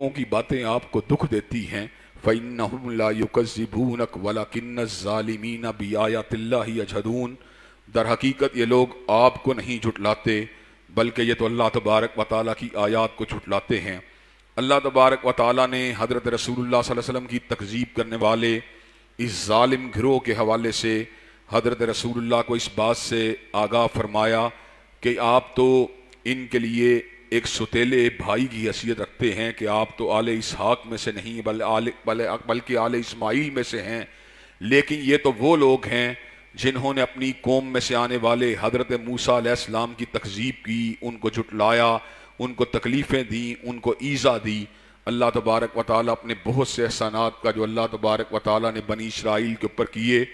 की बातें आपको दुख देती हैं। फ़इन्नहुम ला युकज़्ज़िबूनक वलाकिन्न ज़्ज़ालिमीना बिआयातिल्लाहि यजहदून। दर हकीकत ये लोग आपको नहीं झुटलाते बल्कि ये तो अल्लाह तबारक व तआला की आयात को झुटलाते हैं। अल्लाह तबारक व तआला ने हज़रत रसूलुल्लाह सल्लल्लाहु अलैहि वसल्लम की तकज़ीब करने वाले इस ज़ालिम गिरोह के हवाले से हज़रत रसूलुल्लाह को इस बात से आगाह फरमाया कि आप तो इनके लिए एक सुतेले भाई की हैसियत रखते हैं कि आप तो आले इसहाक में से नहीं बल्कि आले इस्माइल में से हैं। लेकिन ये तो वो लोग हैं जिन्होंने अपनी कौम में से आने वाले हज़रत मूसा अलैहिस्सलाम की तकज़ीब की, उनको झुटलाया, उनको तकलीफ़ें दी, उनको ईज़ा दी। अल्लाह तबारक व तआला अपने बहुत से एहसानात का जो अल्लाह तबारक व तआला ने बनी इसराइल के ऊपर किए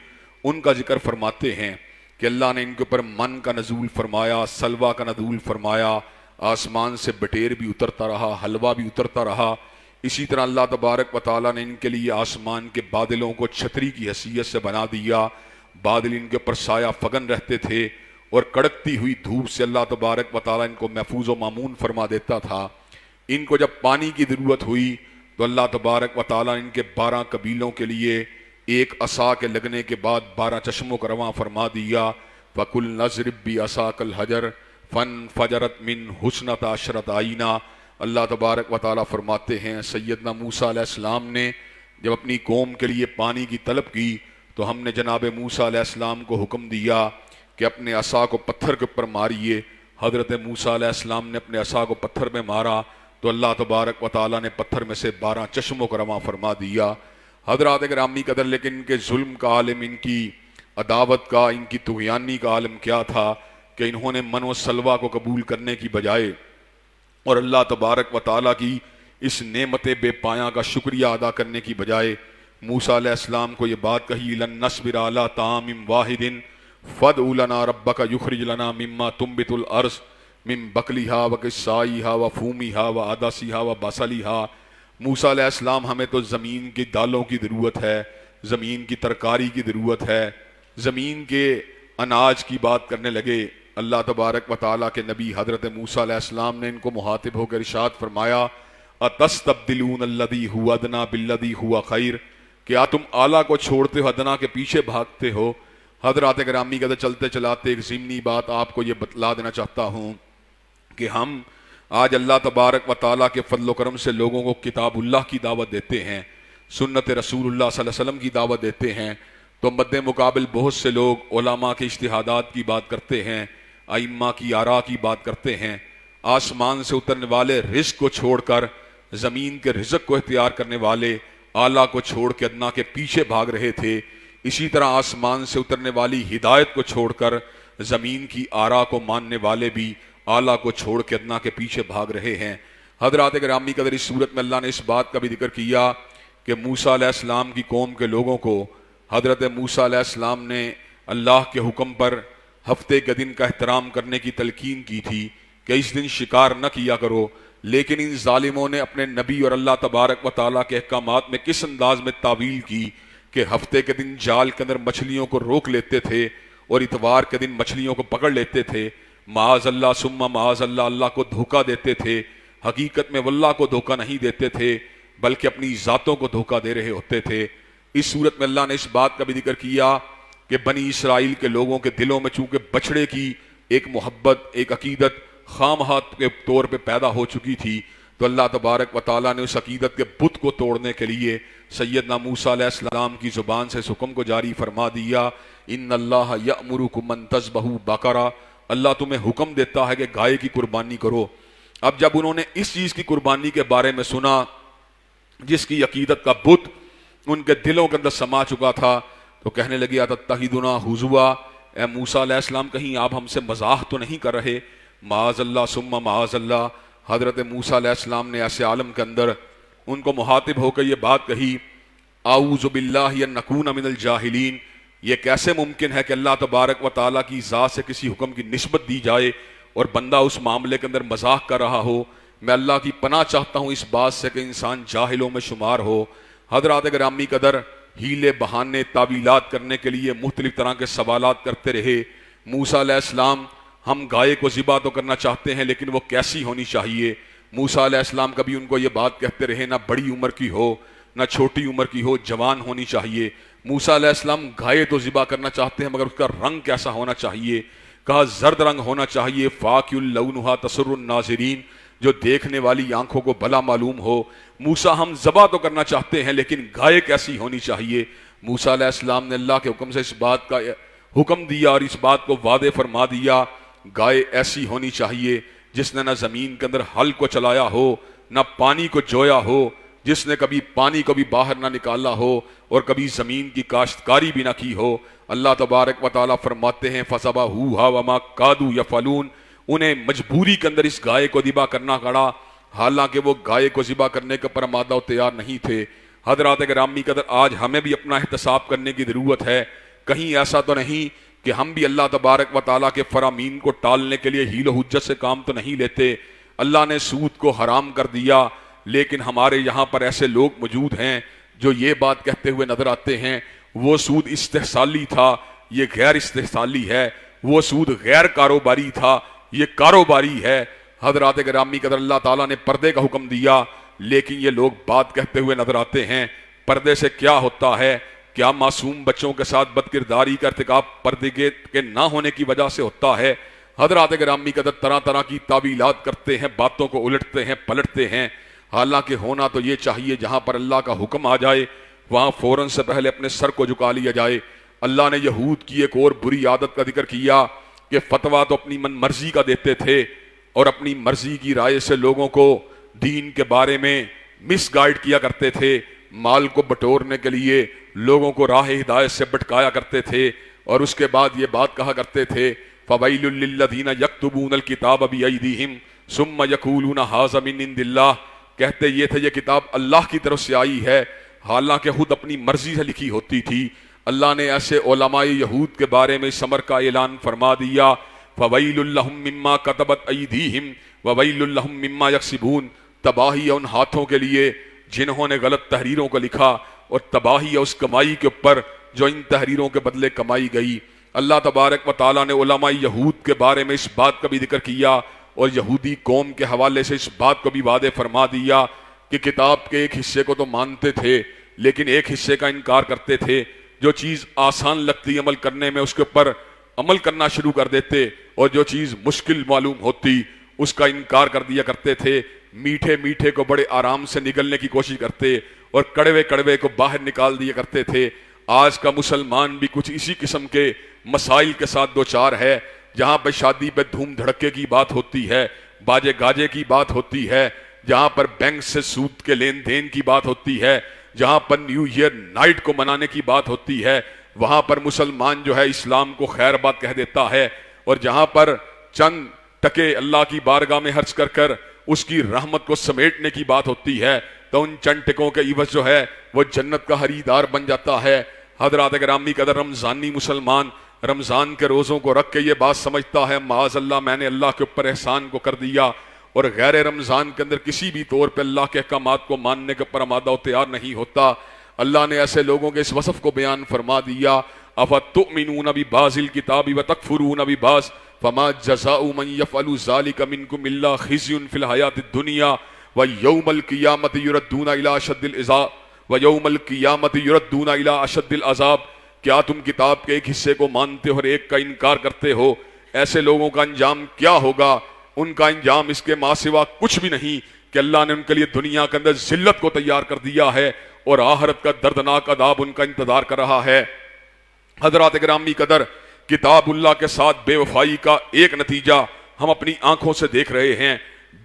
उनका जिक्र फरमाते हैं कि अल्लाह ने इनके ऊपर मन का नज़ूल फरमाया, सलवा का नज़ूल फरमाया, आसमान से बटेर भी उतरता रहा, हलवा भी उतरता रहा। इसी तरह अल्लाह तबारक व तआला ने इनके लिए आसमान के बादलों को छतरी की हैसियत से बना दिया। बादल इनके ऊपर साया फगन रहते थे और कड़कती हुई धूप से अल्लाह तबारक व तआला इनको महफूज व मामून फरमा देता था। इनको जब पानी की ज़रूरत हुई तो अल्लाह तबारक व तआला ने इनके 12 कबीलों के लिए एक असा के लगने के बाद 12 चश्मों का रवां फरमा दिया। फ़कुल नज़रिब बि असाकल हजर फ़न फ़जरत मिन हुस्नत अशरत आईना। अल्लाह तबारक व तआला फरमाते हैं सैयदना मूसा अलैहिस्सलाम ने जब अपनी कौम के लिए पानी की तलब की तो हमने जनाब मूसा अलैहिस्सलाम को हुक्म दिया कि अपने असा को पत्थर के ऊपर मारिए। हज़रत मूसा अलैहिस्सलाम ने अपने असा को पत्थर में मारा तो अल्लाह तबारक व तआला ने पत्थर में से 12 चश्मों का रवां फरमा दिया। हज़रात गिरामी कदर, लेकिन इनके जुल्म का आलम, इनकी अदावत का, इनकी तुग़यानी का आलम क्या था कि इन्होंने मन व सलवा को कबूल करने की बजाय और अल्लाह तबारक व तआला की इस नेमत बेपाया का शुक्रिया अदा करने की बजाय मूसा अलैहिस्सलाम को ये बात कही लन नस्बिरा अला तामिम वाहिदिन फदउ लना रब्बका युखरिज लना मिम्मा तुम्बितुल अर्ज़ मिन बकलिहा व किस्साइहा व फूमिहा व अदसिहा व बसलिहा। मूसा अलैहिस्सलाम, हमें तो ज़मीन की दालों की ज़रूरत है, ज़मीन की तरकारी की ज़रूरत है, ज़मीन के अनाज की बात करने लगे। अल्लाह तबारक व तआला के नबी हज़रत मूसा अलैहिस्सलाम ने इनको मुहातिब होकर इरशाद फरमाया अतस्तब्दिलून अल्लज़ी हुवा अदना बिल्लज़ी हुवा खैर, क्या तुम आला को छोड़ते हो, अदना के पीछे भागते हो। हज़रात गिरामी कहते चलते चलाते एक ज़िमनी बात आपको ये बतला देना चाहता हूँ कि हम आज अल्लाह तबारक व तआला के फजल करम से लोगों को किताबुल्लाह की दावत देते हैं, सुन्नत रसूलुल्लाह सल्लल्लाहु अलैहि वसल्लम की दावत देते हैं, तो मद्दे मुकाबिल बहुत से लोग उलमा के इज्तिहादात की बात करते हैं, आइम्मा की आरा की बात करते हैं। आसमान से उतरने वाले रिज़्क़ को छोड़कर ज़मीन के रिज़्क़ को इख्तियार करने वाले आला को छोड़ के अदना के पीछे भाग रहे थे। इसी तरह आसमान से उतरने वाली हिदायत को छोड़कर ज़मीन की आरा को मानने वाले भी आला को छोड़ के अदना के पीछे भाग रहे हैं। हज़रात गिरामी कदर, इस सूरत में अल्लाह ने इस बात का भी जिक्र किया कि मूसा अलैहिस्सलाम की कौम के लोगों को हज़रत मूसा अलैहिस्सलाम ने अल्लाह के हुक्म पर हफ्ते के दिन का एहतराम करने की तलकीन की थी कि इस दिन शिकार न किया करो। लेकिन इन जालिमों ने अपने नबी और अल्लाह तबारक व तआला के अहकामात में किस अंदाज में तावील की कि हफ्ते के दिन जाल के अंदर मछलियों को रोक लेते थे और इतवार के दिन मछलियों को पकड़ लेते थे। माअज़ल्लाह सुम्मा माअज़ल्लाह, अल्लाह को धोखा देते थे। हकीकत में वल्लाह को धोखा नहीं देते थे बल्कि अपनी ज़ातों को धोखा दे रहे होते थे। इस सूरत में अल्लाह ने इस बात का भी जिक्र किया कि बनी इसराइल के लोगों के दिलों में चूंकि बछड़े की एक मोहब्बत, एक अकीदत खामहात के तौर पे पैदा हो चुकी थी, तो अल्लाह तबारक व तआला ने उस अकीदत के बुत को तोड़ने के लिए सैयदना मूसा अलैहिस्सलाम की ज़ुबान से इस हुक्म को जारी फरमा दिया इन्नल्लाह यअमुरुकुम अन तज़बहू बकरा, अल्लाह तुम्हें हुक्म देता है कि गाय की कुर्बानी करो। अब जब उन्होंने इस चीज़ की कुर्बानी के बारे में सुना जिसकी अकीदत का बुत उनके दिलों के अंदर समा चुका था, तो कहने लगे अतत्तहिदुना हुज़ुआ, ए मूसा अलैहिस्सलाम कहीं आप हमसे मजाक तो नहीं कर रहे। माअज़ल्लाह सुम्मा माअज़ल्लाह, हज़रत मूसा अलैहिस्सलाम ने ऐसे आलम के अंदर उनको मुहातिब होकर ये बात कही आऊज़ु बिल्लाहि अन नकूना मिनल जाहिलीन, ये कैसे मुमकिन है कि अल्लाह तबारक व तआला की ज़ात से किसी हुक्म की निस्बत दी जाए और बंदा उस मामले के अंदर मजाक कर रहा हो। मैं अल्लाह की पनाह चाहता हूँ इस बात से कि इंसान जाहिलों में शुमार हो। हज़रात गिरामी कदर, हीले बहाने तावीलात करने के लिए मुख्तलिफ तरह के सवालात करते रहे। मूसा अलैहिस्सलाम, हम गाय को ज़िबा तो करना चाहते हैं लेकिन वो कैसी होनी चाहिए, मूसा अलैहिस्सलाम कभी उनको ये बात कहते रहे, ना बड़ी उम्र की हो ना छोटी उम्र की हो, जवान होनी चाहिए। मूसा अलैहिस्सलाम गाय तो ज़िबा करना चाहते हैं, मगर उसका रंग कैसा होना चाहिए? कहा जर्द रंग होना चाहिए, फाकिउल लौनुहा तसरुन नाज़िरीन, जो देखने वाली आंखों को भला मालूम हो। मूसा हम ज़बा तो करना चाहते हैं, लेकिन गाय कैसी होनी चाहिए? मूसा अलैहिस्सलाम ने अल्लाह के हुक्म से इस बात का हुक्म दिया और इस बात को वादे फरमा दिया, गाय ऐसी होनी चाहिए जिसने ना ज़मीन के अंदर हल को चलाया हो, ना पानी को जोया हो, जिसने कभी पानी को भी बाहर ना निकाला हो और कभी ज़मीन की काश्तकारी भी ना की हो। अल्लाह तबारक व तआला फरमाते हैं फसबाहूहा वमा कादू यफलून, उन्हें मजबूरी के अंदर इस गाय को ज़िबा करना पड़ा, हालांकि वो गाय को ज़िबा करने के पर मादा और तैयार नहीं थे। हज़रात गिरामी कदर, आज हमें भी अपना एहतसाब करने की ज़रूरत है। कहीं ऐसा तो नहीं कि हम भी अल्लाह तबारक व तआला के फरामीन को टालने के लिए हीलो हुज्जत से काम तो नहीं लेते। अल्लाह ने सूद को हराम कर दिया, लेकिन हमारे यहाँ पर ऐसे लोग मौजूद हैं जो ये बात कहते हुए नजर आते हैं वो सूद इस्तेहसाली था, ये गैर इस्तेहसाली है, वो सूद गैर कारोबारी था, ये कारोबारी है। हज़रात गिरामी कदर, अल्लाह ताला ने पर्दे का हुक्म दिया, लेकिन ये लोग बात कहते हुए नजर आते हैं पर्दे से क्या होता है? क्या मासूम बच्चों के साथ बदकिरदारी का इर्तिकाब पर्दे के ना होने की वजह से होता है? हज़रात गिरामी कदर, तरह तरह की तावीलात करते हैं, बातों को उलटते हैं, पलटते हैं। हालांकि होना तो ये चाहिए जहां पर अल्लाह का हुक्म आ जाए वहां फौरन से पहले अपने सर को झुका लिया जाए। अल्लाह ने यहूद की एक और बुरी आदत का जिक्र किया कि फतवा तो अपनी मन मर्जी का देते थे और अपनी मर्जी की राय से लोगों को दीन के बारे में मिसगाइड किया करते थे, माल को बटोरने के लिए लोगों को राह हिदायत से भटकाया करते थे। और उसके बाद ये बात कहा करते थे फवैलुल लिल्लज़ीना यक्तुबूनल किताब बिअयदीहिम सुम्मा यक़ूलूना हाज़ा मिन इंदिल्लाह, कहते ये थे ये किताब अल्लाह की तरफ से आई है, हालांकि खुद अपनी मर्जी से लिखी होती थी। अल्लाह ने ऐसे उलमाए यहूद के बारे में इस अमर का ऐलान फरमा दिया फवैलुल लहुम मिम्मा कतबत अयदीहिम ववैलुल लहुम मिम्मा यक्सिबून, तबाही है उन हाथों के लिए जिन्होंने गलत तहरीरों को लिखा और तबाही है उस कमाई के ऊपर जो इन तहरीरों के बदले कमाई गई। अल्लाह तबारक व तआला ने उलमाए यहूद के बारे में इस बात का भी जिक्र किया और यहूदी कौम के हवाले से इस बात को भी वादे फरमा दिया कि किताब के एक हिस्से को तो मानते थे लेकिन एक हिस्से का इनकार करते थे। जो चीज़ आसान लगती अमल करने में उसके ऊपर अमल करना शुरू कर देते और जो चीज़ मुश्किल मालूम होती उसका इनकार कर दिया करते थे। मीठे मीठे को बड़े आराम से निगलने की कोशिश करते और कड़वे कड़वे को बाहर निकाल दिया करते थे। आज का मुसलमान भी कुछ इसी किस्म के मसाइल के साथ दो चार है, जहां पर शादी पे धूम धड़के की बात होती है, बाजे गाजे की बात होती है, जहां पर बैंक से सूद के लेन देन की बात होती है, जहां पर न्यू ईयर नाइट को मनाने की बात होती है, वहां पर मुसलमान जो है इस्लाम को खैर बात कह देता है। और जहां पर चंद टके अल्लाह की बारगाह में खर्च कर कर उसकी रहमत को समेटने की बात होती है तो उन चंद टकों के इवज जो है वो जन्नत का खरीदार बन जाता है। हज़रात गिरामी कदर, रमजानी मुसलमान रमजान के रोज़ों को रख के ये बात समझता है माज़अल्लाह मैंने अल्लाह के ऊपर एहसान को कर दिया, और गैर रमज़ान के अंदर किसी भी तौर पे अल्लाह के अहकामात को मानने के ऊपर आमादा और तैयार नहीं होता। अल्लाह ने ऐसे लोगों के इस वसफ़ को बयान फरमा दिया अफ़तुमिनून बिबाज़िल किताबि व तकफ़ुरून बिबाज़ फमा जज़ाउ मन यफ़अलु ज़ालिका मिनकुम इल्ला ख़िज़्युन फ़िल हयातिद दुनिया व यौमल क़ियामति युरद्दूना इला अशद्दिल इज़ाब व यौमल क़ियामति युरद्दूना इला अशद्दिल अज़ाब। क्या तुम किताब के एक हिस्से को मानते हो और एक का इनकार करते हो? ऐसे लोगों का अंजाम क्या होगा? उनका अंजाम इसके माँ सिवा कुछ भी नहीं कि अल्लाह ने उनके लिए दुनिया के अंदर जिल्लत को तैयार कर दिया है और आखिरत का दर्दनाक अदाब उनका इंतजार कर रहा है। हज़रात गिरामी कदर, किताबुल्लाह के साथ बेवफाई का एक नतीजा हम अपनी आंखों से देख रहे हैं।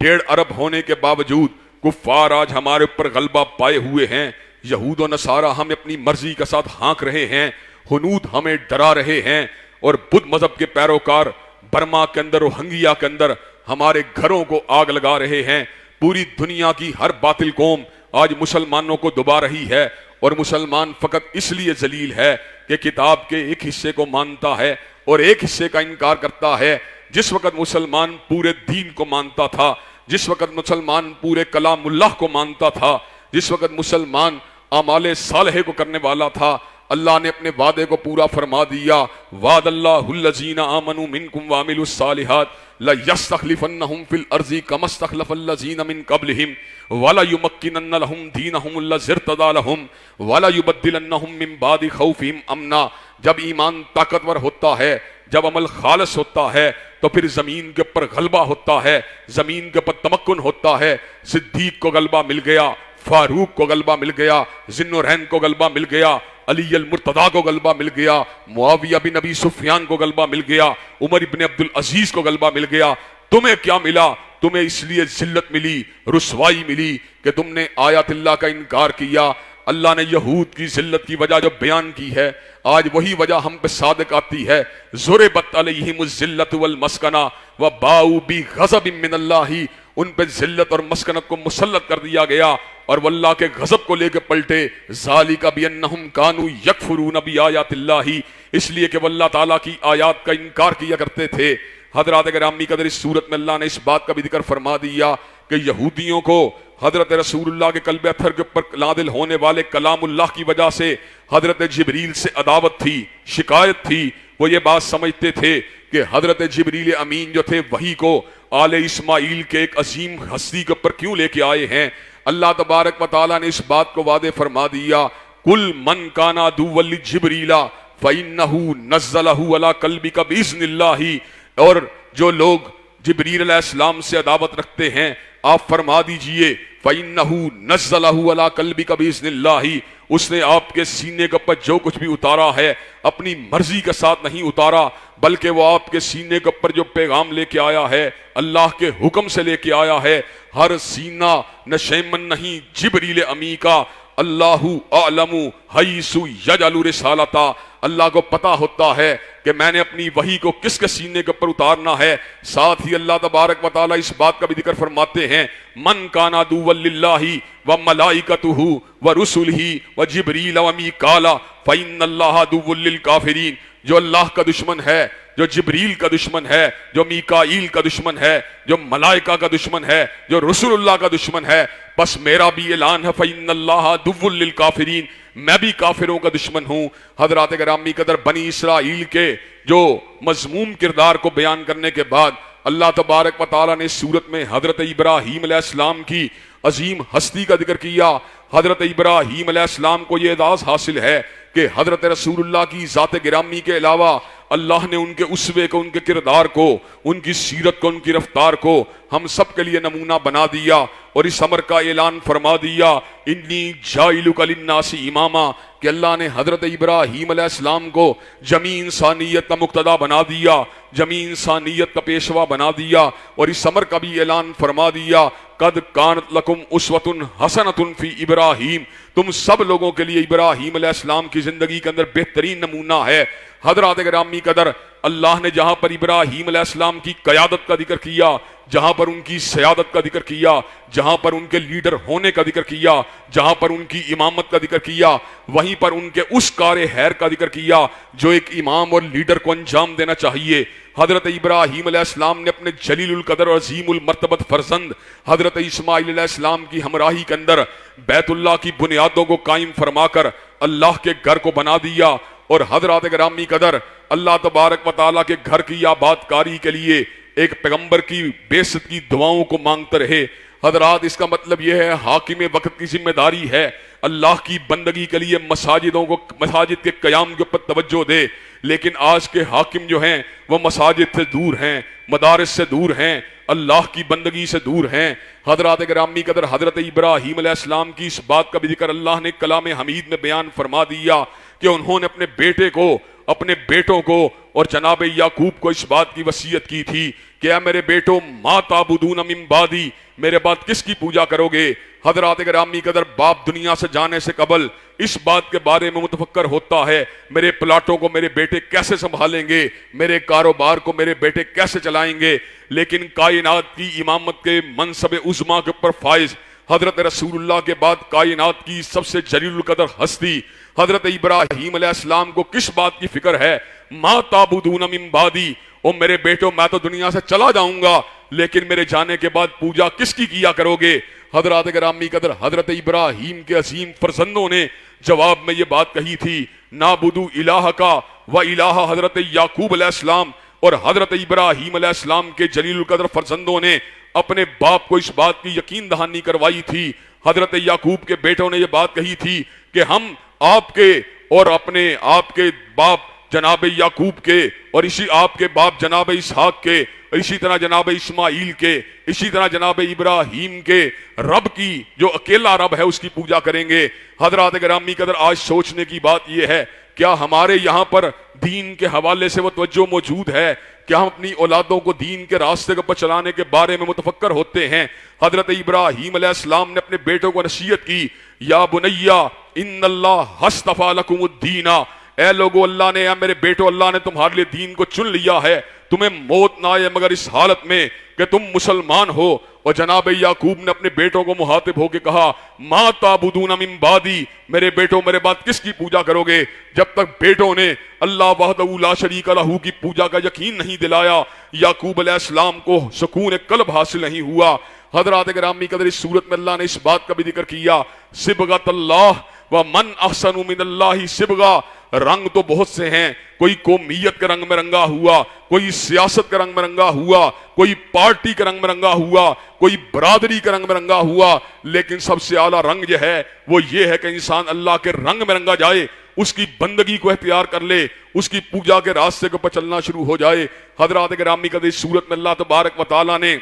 1.5 अरब होने के बावजूद कुफ्फार आज हमारे ऊपर गलबा पाए हुए हैं। यहूद और नसारा हमें अपनी मर्जी के साथ हाँक रहे हैं, हुनूद हमें डरा रहे हैं, और बुद्ध मजहब के पैरोकार बर्मा के अंदर, रोहिंग्या के अंदर हमारे घरों को आग लगा रहे हैं। पूरी दुनिया की हर बातिल कौम आज मुसलमानों को दबा रही है और मुसलमान फकत इसलिए जलील है कि किताब के एक हिस्से को मानता है और एक हिस्से का इनकार करता है। जिस वक्त मुसलमान पूरे दीन को मानता था, जिस वक्त मुसलमान पूरे कलामुल्लाह को मानता था, जिस वक्त मुसलमान आमाले सालहे को करने वाला था, अल्लाह ने अपने वादे को पूरा फरमा दिया। वादल्लाहुल्लज़ीना आमनू मिनकुम वामिलुस्सालिहात ला यस्तखलिफन्नहुम फिल अर्ज़ि कमस्तखलफल्लज़ीना मिन क़ब्लिहिम वला युमक्किनन्न लहुम दीनहुम अल्लज़ी इर्तदा लहुम वला युबद्दिलन्नहुम मिन बादि खौफिहिम अमना। जब ईमान ताकतवर होता है, जब अमल खालिस होता है, तो फिर जमीन के ऊपर गलबा होता है, जमीन के ऊपर तमक्कुन होता है। सिद्दीक को गलबा मिल गया, फारूक को गलबा मिल गया, जिन्नुरैन को गलबा मिल गया, अली अल मुर्तदा को गलबा मिल गया, मुआविया बिन अबी सुफियान को गलबा मिल गया, उमर इब्न अब्दुल अजीज को गलबा मिल गया। तुम्हें क्या मिला? तुम्हें इसलिए जिल्लत मिली, रुसवाई मिली कि तुमने आयतिल्लाह का इनकार किया। अल्लाह ने यहूद की जिल्लत की वजह जो बयान की है, आज वही वजह हम पे सादिक आती है। ज़ुरिबत अलैहिमुज़ ज़िल्लतु वल मस्कना व बाऊ बि ग़ज़बिन मिनल्लाहि। उन पे जिल्लत और मस्कनत को मुसल्लत कर दिया गया और वल्लाह के गजब को लेकर पलटे। ज़ालिका बिअन्नहुम कानू यकफुरून बिआयातिल्लाहि, इसलिए कि वल्लाह ताला की आयात का इनकार किया करते थे। हजरत गिरामी कदर इस सूरत में अल्लाह ने इस बात का भी जिक्र फरमा दिया कि यहूदियों को हजरत रसूलुल्लाह के कल्बे अत्थर के ऊपर नादिल होने वाले कलामुल्लाह की वजह से हजरत जिब्रील से अदावत थी, शिकायत थी। वो ये बात समझते थे कि हजरत जिब्रील अमीन जो थे वही को आले इस्माइल के एक अजीम हस्ती के ऊपर क्यों लेके आए हैं। अल्लाह तबारक व तआला ने इस बात को वादे फरमा दिया, कुल मन काना दुवल्ली जिब्रीला फइन्नहु नज़्ज़लहु अला कल्बिका बिइज़्निल्लाहि। और जो लोग जिब्रील अलैहिस्सलाम से अदावत रखते हैं, आप फरमा दीजिए फइन्नहु नज़्ज़लहु अला कल्बिका बिइज़्निल्लाहि, उसने आपके सीने के ऊपर जो कुछ भी उतारा है अपनी मर्जी के साथ नहीं उतारा, बल्कि वो आपके सीने के ऊपर जो पैगाम लेके आया है अल्लाह के हुक्म से लेके आया है। हर सीना नशेमन नहीं जिब्रील अमी का, अल्लाहु आलमु हैसु यजअलु रिसालता। अल्लाह को पता होता है कि मैंने अपनी वही को किसके सीने के ऊपर उतारना है। साथ ही अल्लाह तबारक व तआला इस बात का भी जिक्र फरमाते हैं, मन काना दुवल्लिल्लाहि व मलाइकतुहु व रुसुलिही व जिब्रील व मीकाला फइन्नल्लाहा दुवुल्लिल काफिरीन। जो अल्लाह का दुश्मन है, जो जिब्रील का दुश्मन है, जो मीकाईल का दुश्मन है, जो मलाइका का दुश्मन है, जो रसूलुल्लाह का दुश्मन है, बस मेरा भी ऐलान है फइन्नल्लाहा दुवुल्लिल काफिरीन, मैं भी काफिरों का दुश्मन हूं। हजरात गिरामी कदर बनी इसराइल के जो मजमूम किरदार को बयान करने के बाद अल्लाह तबारक व तआला ने सूरत में हजरत इब्राहीम अलैहिस्सलाम की अजीम हस्ती का जिक्र किया। हजरत इब्राहीम अलैहिस्सलाम को यह एजाज हासिल है कि हजरत रसूलुल्लाह की ज़ात गिरामी के अलावा अल्लाह ने उनके उसवे को, उनके किरदार को, उनकी सीरत को, उनकी रफ्तार को हम सब के लिए नमूना बना दिया और इस अमर का ऐलान फरमा दिया, इन्नी जाइलुका लिन्नासी इमामा, कि अल्लाह ने हजरत इब्राहीम अलैहिस्सलाम को जमी इंसानियत का मुक्तदा बना दिया, जमी इंसानियत का पेशवा बना दिया और इस अमर का भी ऐलान फरमा दिया, कद कानत लकुम उस्वतुन हसनतुन फी इब्राहीम, तुम सब लोगों के लिए इब्राहीम अलैहिस्सलाम की जिंदगी के अंदर बेहतरीन नमूना है। हजरात गिरामी कदर अल्लाह ने जहां पर इब्राहीम अलैहिस्सलाम की क़यादत का जिक्र किया, जहां पर उनकी सयादत का जिक्र किया, जहां पर उनके लीडर होने का जिक्र किया, जहां पर उनकी इमामत का जिक्र किया, वहीं पर उनके उस कार्य हैर का जिक्र किया जो एक इमाम और लीडर को अंजाम देना चाहिए। हजरत इब्राहीम अलैहिस्सलाम ने अपने जलीलुल कदर और अजीमुल मर्तबत फरजंद हजरत इस्माइल अलैहिस्सलाम की हमराही के अंदर बैतुल्लाह की बुनियादों को कायम फरमाकर अल्लाह के घर को बना दिया और हजरत गिरामी कदर अल्लाह तबारक व तआला के घर की आबादकारी के लिए एक पैगंबर की बेइज्जत की दुआओं को मांगते रहे। हजरात, इसका मतलब यह है हाकिम वक्त की जिम्मेदारी है अल्लाह की बंदगी के लिए मसाजिदों को, मसाजिद के कयाम के ऊपर तवज्जो दे, लेकिन आज के हाकिम जो हैं वह मसाजिद से दूर हैं, मदारिस से दूर हैं, अल्लाह की बंदगी से दूर हैं। हजरत गिरामी कदर हजरत इब्राहीम अलैहिस्सलाम की इस बात का भी जिक्र अल्लाह ने कलाम हमीद में बयान फरमा दिया कि उन्होंने अपने बेटे को, अपने बेटों को और जनाब याकूब को इस बात की वसीयत की थी कि ऐ मेरे बेटो मा ताबुदून मिन बादी, मेरे बाद किसकी पूजा करोगे। हजरत गिरामी कदर बाप दुनिया से जाने से कबल इस बात के बारे में मुतफक्कर होता है, मेरे प्लाटों को मेरे बेटे कैसे संभालेंगे, मेरे कारोबार को मेरे बेटे कैसे चलाएंगे। लेकिन कायनात की इमामत के मनसब उज़्मा के ऊपर फाइज हजरत रसूलुल्लाह के बाद कायनात की सबसे जलीलुल कदर हस्ती हजरत इब्राहीम अलैहिस्सलाम को किस बात की फिक्र है, मा ताबुदून मिन बादी, ओ मेरे बेटो मैं तो दुनिया से चला जाऊंगा लेकिन मेरे जाने के बाद पूजा किसकी किया करोगे। हजरत गिरामी कदर हजरत इब्राहीम के अजीम फरजंदों ने जवाब में ये बात कही थी, नाबुदु इलाह का व इलाह हजरत याकूब अलैहिस्सलाम और हजरत इब्राहीम अलैहिस्सलाम के जलीलुल कदर फर्जंदों ने अपने बाप को इस बात की यकीन दहानी करवाई थी। हजरत याकूब के बेटों ने यह बात कही थी कि हम आपके और अपने आपके बाप जनाब याकूब के और इसी आपके बाप जनाब इसहाक के, इसी तरह जनाब इस्माइल के, इसी तरह जनाब इब्राहीम के रब की जो अकेला रब है उसकी पूजा करेंगे। हजरात गिरामी कदर आज सोचने की बात यह है, क्या हमारे यहाँ पर दीन के हवाले से वो तवज्जो मौजूद है? क्या हम अपनी औलादों को दीन के रास्ते पर चलाने के बारे में मुतफक्कर होते हैं? हजरत इब्राहीम अलैहिस्सलाम ने अपने बेटों को नसीहत की, या बुनैया इन्नल्लाह हस्तफा लकुमुद्दीना, ए लोगो अल्लाह ने, या मेरे बेटो अल्लाह ने तुम्हारे लिए दीन को चुन लिया है, तुम्हें मौत ना आए मगर इस हालत में कि तुम मुसलमान हो। और जनाब याकूब ने अपने बेटों को मुहातिब होकर कहा, मा ताबुदून मिन बादी, मेरे बेटों मेरे बाद किसकी पूजा करोगे? जब तक बेटों ने अल्लाह वहदहू ला शरीक लहू की पूजा का यकीन नहीं दिलाया, याकूब अलैहिस्सलाम को सुकून कल्ब हासिल नहीं हुआ। हजरात गिरामी कदर इस सूरत में अल्लाह ने इस बात का भी जिक्र किया, सिबगतल्लाह व मन अहसनु मिनल्लाहि सिबगा, रंग तो बहुत से हैं, कोई कौमियत के रंग में रंगा हुआ, कोई सियासत के रंग में रंगा हुआ, कोई पार्टी के रंग में रंगा हुआ, कोई बरादरी के रंग में रंगा हुआ, लेकिन सबसे आला रंग जो है वो ये है कि इंसान अल्लाह के रंग में रंगा जाए, उसकी बंदगी को इख्तियार कर ले, उसकी पूजा के रास्ते को पर चलना शुरू हो जाए। हजरात गिरामी कदर इस सूरत में अल्लाह तबारक व तआला ने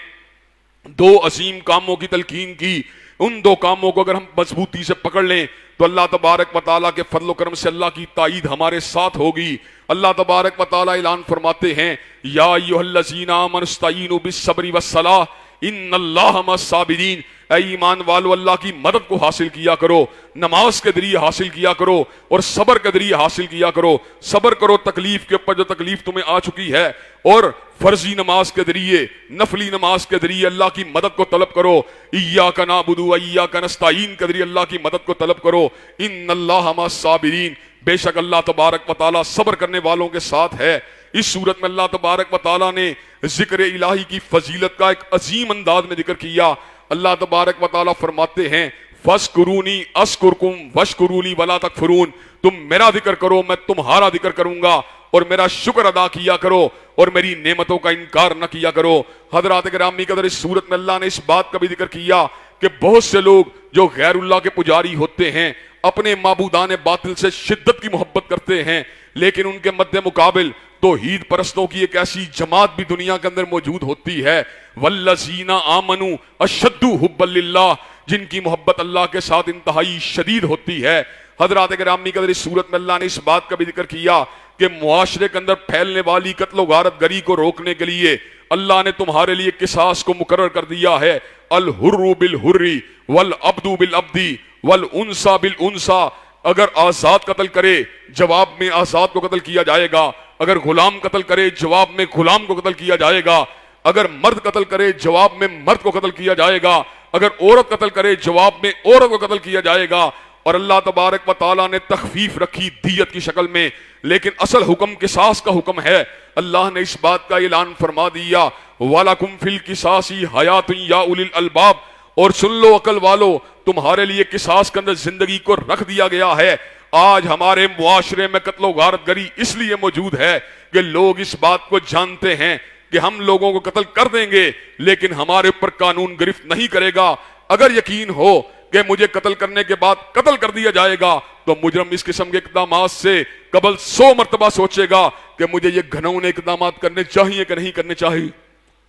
दो अजीम कामों की तलकीन की। उन दो कामों को अगर हम मजबूती से पकड़ लें तो अल्लाह तबारक व तआला के फजल करम से अल्लाह की ताईद हमारे साथ होगी। अल्लाह तबारक व तआला ऐलान फरमाते हैं, या अय्युहल्लज़ीना आमनुस्तईनु बिस्सब्रि वस्सलाह इन्नल्लाहा मस्साबिरीन, ऐ ईमान वालो अल्लाह की मदद को हासिल किया करो, नमाज के जरिए हासिल किया करो और सबर के जरिए हासिल किया करो। सबर करो तकलीफ के ऊपर जो तकलीफ तुम्हें आ चुकी है, और फर्जी नमाज के जरिए, नफली नमाज के जरिए अल्लाह की मदद को तलब करो। इय्याका नअबुदु व इय्याका नस्तईन के जरिए अल्लाह की मदद को तलब करो। इन्नल्लाहा मस्साबिरीन, बेशक अल्लाह तबारक व तआला सब्र करने वालों के साथ है। इस सूरत में अल्लाह तबारक व तआला ने जिक्र इलाही की फजीलत का एक अजीम अंदाज में जिक्र किया। अल्लाह तबारक व तआला फरमाते हैं, फस्कुरूनी अस्कुरकुम वश्कुरूली वला तकफुरून, तुम मेरा जिक्र करो मैं तुम्हारा जिक्र करूंगा, और मेरा शुक्र अदा किया करो और मेरी नेमतों का इनकार न किया करो। हजरात गिरामी कदर इस सूरत में अल्लाह ने इस बात का भी जिक्र किया कि बहुत से लोग जो गैरुल्लाह के पुजारी होते हैं अपने माबूदान बातिल से शिद्दत की मोहब्बत करते हैं, लेकिन उनके मद्दे मुकाबिल तौहीद परस्तों की एक ऐसी जमात भी दुनिया के अंदर मौजूद होती है, वल्लज़ीना आमनू अशद्दु हुब्बन लिल्लाह, जिनकी मोहब्बत अल्लाह के साथ इंतहाई शदीद होती है। हजरात गिरामी कदर इस सूरत में अल्लाह ने इस बात का भी जिक्र किया कि मुआशरे के अंदर फैलने वाली कत्ल गारत गरी को रोकने के लिए अल्लाह ने तुम्हारे लिए किसास को मुकर्रर कर दिया है। अल हुर्रु बिल हुर्री वल अब्दु बिल अब्दी वल उनसा बिल उनसा, अगर आजाद कत्ल करे जवाब में आजाद को कत्ल किया जाएगा, अगर गुलाम कत्ल करे जवाब में गुलाम को कत्ल किया जाएगा, अगर मर्द कत्ल करे जवाब में मर्द को कत्ल किया जाएगा, अगर औरत कत्ल करे जवाब में औरत को कत्ल किया जाएगा। और अल्लाह तबारक व तआला ने तखफीफ रखी दियत की शक्ल में, लेकिन असल हुक्म किसास का हुक्म है। अल्लाह ने इस बात का ऐलान फरमा दिया, वलकुम फिल किसासी हयातुन या उलिल अलबाब, और सुन लो अकल वालो, तुम्हारे लिए किसास के अंदर जिंदगी को रख दिया गया है। आज हमारे मुआशरे में कत्लो गारत गरी इसलिए मौजूद है कि लोग इस बात को जानते हैं कि हम लोगों को कत्ल कर देंगे लेकिन हमारे ऊपर कानून गिरफ्त नहीं करेगा। अगर यकीन हो कि मुझे कत्ल करने के बाद कत्ल कर दिया जाएगा तो मुजरम इस किस्म के इकदामात से कबल 100 मरतबा सोचेगा कि मुझे ये घनौने इकदामात करने चाहिए कि नहीं करने चाहिए।